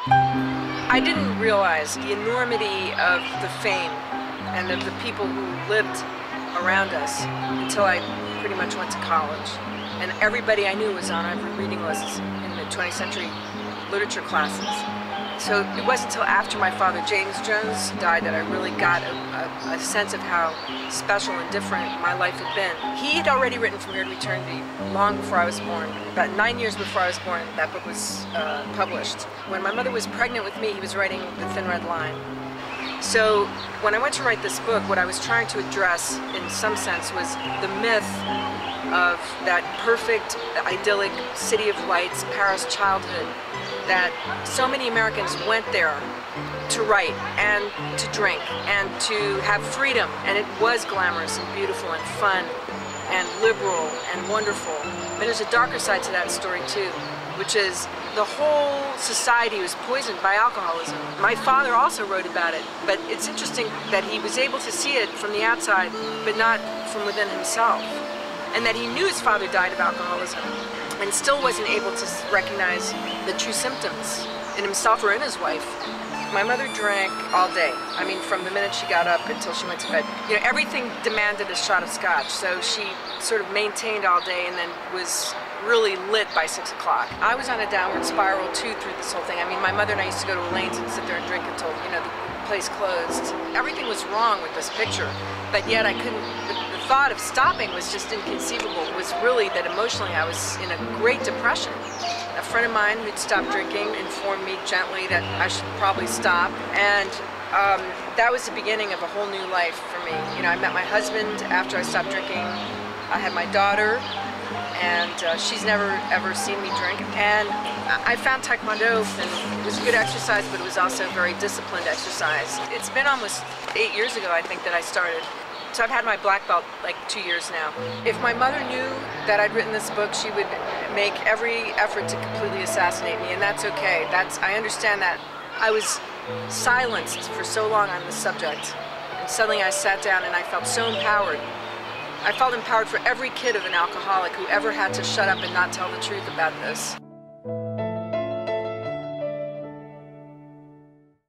I didn't realize the enormity of the fame and of the people who lived around us until I pretty much went to college. And everybody I knew was on our reading lists in the 20th century literature classes. So it wasn't until after my father, James Jones, died that I really got a sense of how special and different my life had been. He had already written From Here to Eternity long before I was born. About 9 years before I was born, that book was published. When my mother was pregnant with me, he was writing The Thin Red Line. So when I went to write this book, what I was trying to address, in some sense, was the myth of that perfect, idyllic city of lights, Paris childhood, that so many Americans went there to write and to drink and to have freedom. And it was glamorous and beautiful and fun and liberal and wonderful. But there's a darker side to that story too, which is the whole society was poisoned by alcoholism. My father also wrote about it, but it's interesting that he was able to see it from the outside, but not from within himself. And that he knew his father died of alcoholism and still wasn't able to recognize the true symptoms in himself or in his wife. My mother drank all day. I mean, from the minute she got up until she went to bed. You know, everything demanded a shot of scotch, so she sort of maintained all day and then was really lit by 6 o'clock. I was on a downward spiral too through this whole thing. I mean, my mother and I used to go to Elaine's and sit there and drink until, you know, the place closed. Everything was wrong with this picture, but yet I couldn't, the thought of stopping was just inconceivable. It was really that emotionally I was in a great depression. A friend of mine who'd stopped drinking informed me gently that I should probably stop, and that was the beginning of a whole new life for me. You know, I met my husband after I stopped drinking. I had my daughter, and she's never ever seen me drink. And I found Taekwondo, and it was good exercise, but it was also very disciplined exercise. It's been almost 8 years ago, I think, that I started. So I've had my black belt like 2 years now. If my mother knew that I'd written this book, she would make every effort to completely assassinate me, and that's okay. I understand that. I was silenced for so long on this subject, and suddenly I sat down and I felt so empowered. I felt empowered for every kid of an alcoholic who ever had to shut up and not tell the truth about this.